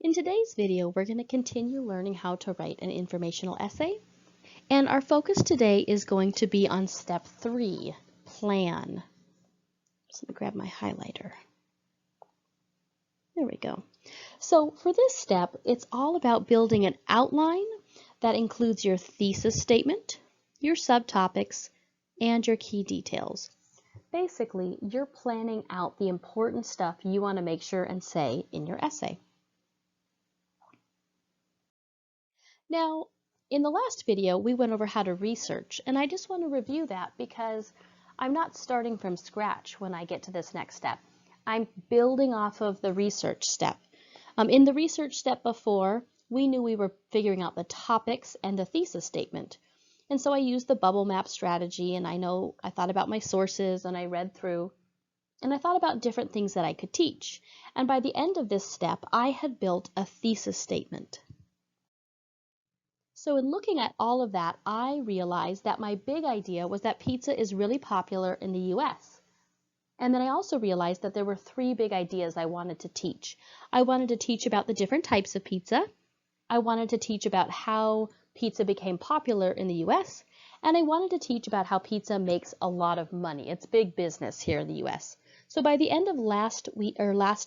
In today's video, we're going to continue learning how to write an informational essay. And our focus today is going to be on step 3, plan. So let me grab my highlighter. There we go. So for this step, it's all about building an outline that includes your thesis statement, your subtopics, and your key details. Basically, you're planning out the important stuff you want to make sure and say in your essay. Now, in the last video, we went over how to research, and I just want to review that because I'm not starting from scratch when I get to this next step. I'm building off of the research step. In the research step before, we knew we were figuring out the topics and the thesis statement. And so I used the bubble map strategy, and I thought about my sources, and I read through, and I thought about different things that I could teach. And by the end of this step, I had built a thesis statement. So in looking at all of that, I realized that my big idea was that pizza is really popular in the US. And then I also realized that there were 3 big ideas I wanted to teach. I wanted to teach about the different types of pizza. I wanted to teach about how pizza became popular in the US. And I wanted to teach about how pizza makes a lot of money. It's big business here in the US. So by the end of last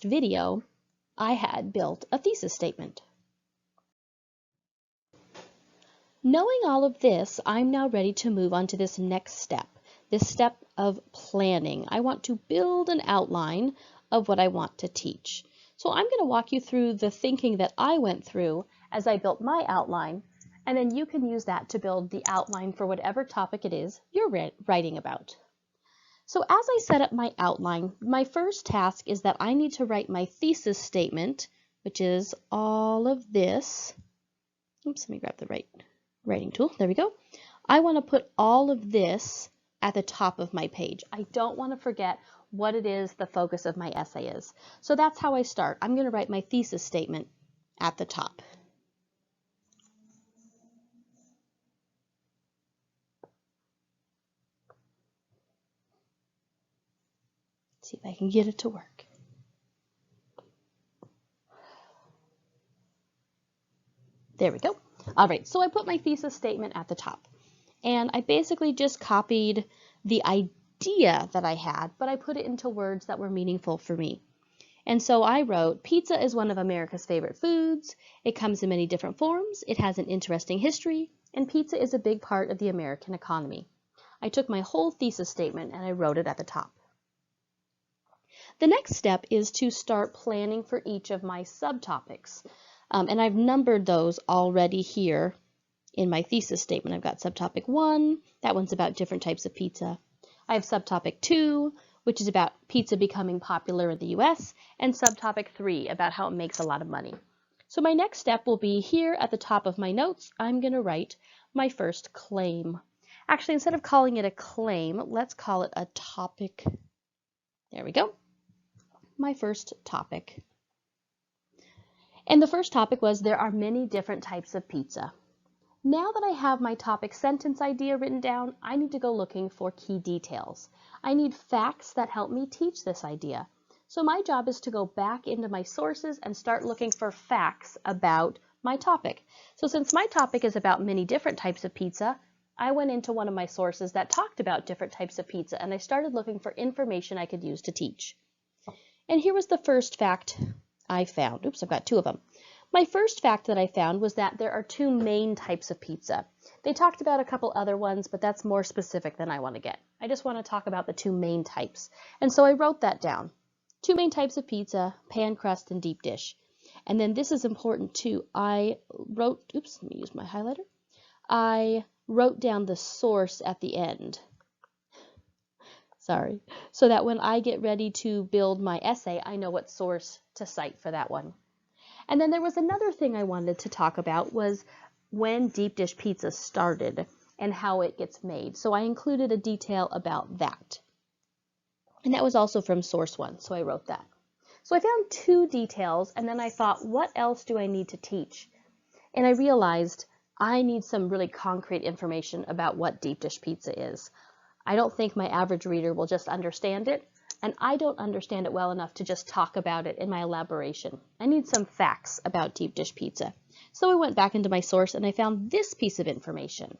video, I had built a thesis statement. Knowing all of this, I'm now ready to move on to this next step, this step of planning. I want to build an outline of what I want to teach. So I'm going to walk you through the thinking that I went through as I built my outline, and then you can use that to build the outline for whatever topic it is you're writing about. So as I set up my outline, my first task is that I need to write my thesis statement, which is all of this. Oops, let me grab the writing tool. There we go. I want to put all of this at the top of my page. I don't want to forget what it is the focus of my essay is. So that's how I start. I'm going to write my thesis statement at the top. Let's see if I can get it to work. There we go. All right, so I put my thesis statement at the top, and I basically just copied the idea that I had, but I put it into words that were meaningful for me. And so I wrote, pizza is one of America's favorite foods. It comes in many different forms. It has an interesting history, and pizza is a big part of the American economy. I took my whole thesis statement and I wrote it at the top. The next step is to start planning for each of my subtopics. And I've numbered those already here in my thesis statement. I've got subtopic 1, that one's about different types of pizza. I have subtopic 2, which is about pizza becoming popular in the US, and subtopic 3, about how it makes a lot of money. So my next step will be here at the top of my notes, I'm going to write my first claim. Actually, instead of calling it a claim, let's call it a topic. There we go. My first topic. And the first topic was there are many different types of pizza. Now that I have my topic sentence idea written down, I need to go looking for key details. I need facts that help me teach this idea. So my job is to go back into my sources and start looking for facts about my topic. So since my topic is about many different types of pizza, I went into one of my sources that talked about different types of pizza, and I started looking for information I could use to teach. And here was the first fact I found. Oops, I've got 2 of them. My first fact that I found was that there are 2 main types of pizza. They talked about a couple other ones, but that's more specific than I want to get. I just want to talk about the 2 main types. And so I wrote that down. 2 main types of pizza, pan crust and deep dish. And then this is important too. I wrote, oops, let me use my highlighter. I wrote down the source at the end. Sorry. So that when I get ready to build my essay, I know what source to cite for that one. And then there was another thing I wanted to talk about was when deep dish pizza started and how it gets made. So I included a detail about that. And that was also from source 1, so I wrote that. So I found 2 details, and then I thought, what else do I need to teach? And I realized I need some really concrete information about what deep dish pizza is. I don't think my average reader will just understand it. and I don't understand it well enough to just talk about it in my elaboration. I need some facts about deep dish pizza. So I went back into my source and I found this piece of information.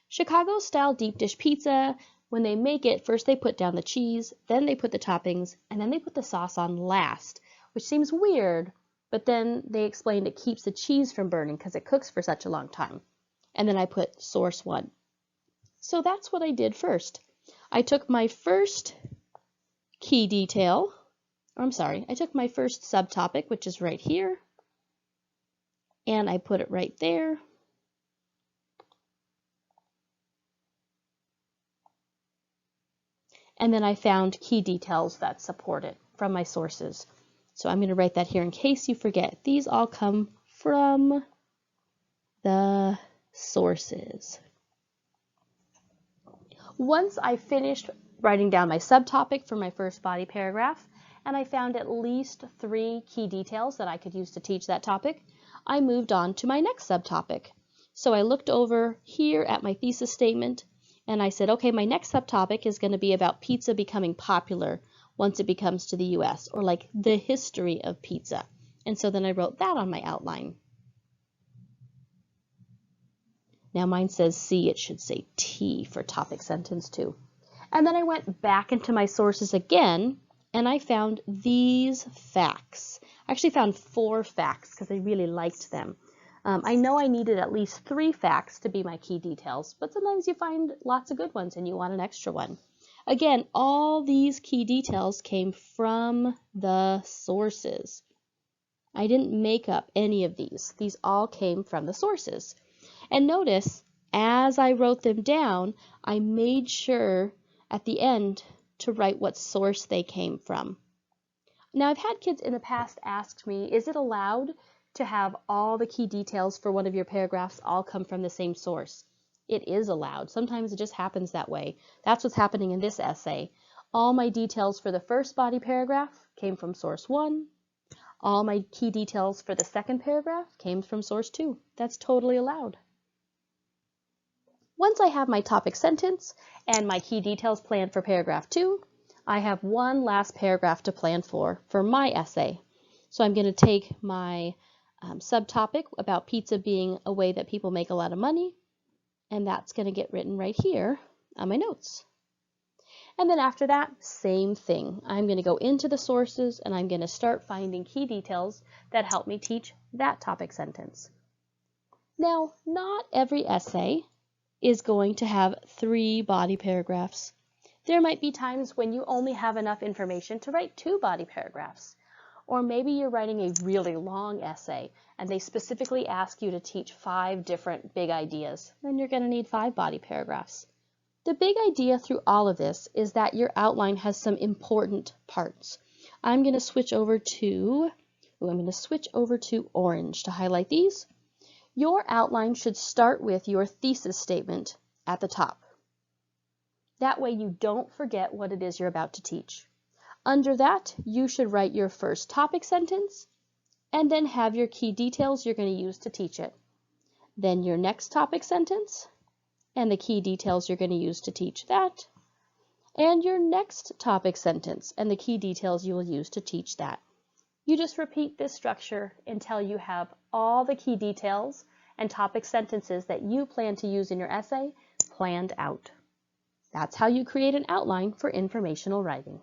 Chicago-style deep dish pizza, when they make it, first they put down the cheese, then they put the toppings, and then they put the sauce on last, which seems weird, but then they explained it keeps the cheese from burning because it cooks for such a long time. And then I put source 1. So that's what I did first. I took my first key detail, I took my first subtopic, which is right here, and I put it right there. And then I found key details that support it from my sources. So I'm going to write that here in case you forget. These all come from the sources. Once I finished writing down my subtopic for my first body paragraph, and I found at least 3 key details that I could use to teach that topic, I moved on to my next subtopic. So I looked over here at my thesis statement, and I said, okay, my next subtopic is going to be about pizza becoming popular once it becomes to the US, or like the history of pizza. And so then I wrote that on my outline. Now mine says C, it should say T for topic sentence 2. And then I went back into my sources again, and I found these facts. I actually found 4 facts because I really liked them. I know I needed at least 3 facts to be my key details, but sometimes you find lots of good ones and you want an extra one. Again, all these key details came from the sources. I didn't make up any of these. These all came from the sources. And notice, as I wrote them down, I made sure at the end to write what source they came from. Now, I've had kids in the past ask me, is it allowed to have all the key details for one of your paragraphs all come from the same source? It is allowed. Sometimes it just happens that way. That's what's happening in this essay. All my details for the first body paragraph came from source 1. All my key details for the second paragraph came from source 2. That's totally allowed. Once I have my topic sentence and my key details planned for paragraph 2, I have one last paragraph to plan for my essay. So I'm going to take my subtopic about pizza being a way that people make a lot of money, and that's going to get written right here on my notes. And then after that, same thing. I'm going to go into the sources and I'm going to start finding key details that help me teach that topic sentence. Now, not every essay is going to have 3 body paragraphs. There might be times when you only have enough information to write 2 body paragraphs. Or maybe you're writing a really long essay and they specifically ask you to teach 5 different big ideas. Then you're going to need 5 body paragraphs. The big idea through all of this is that your outline has some important parts. I'm going to switch over to orange to highlight these. Your outline should start with your thesis statement at the top. That way you don't forget what it is you're about to teach. Under that, you should write your first topic sentence and then have your key details you're going to use to teach it. Then your next topic sentence and the key details you're going to use to teach that. And your next topic sentence and the key details you will use to teach that. You just repeat this structure until you have all the key details and topic sentences that you plan to use in your essay planned out. That's how you create an outline for informational writing.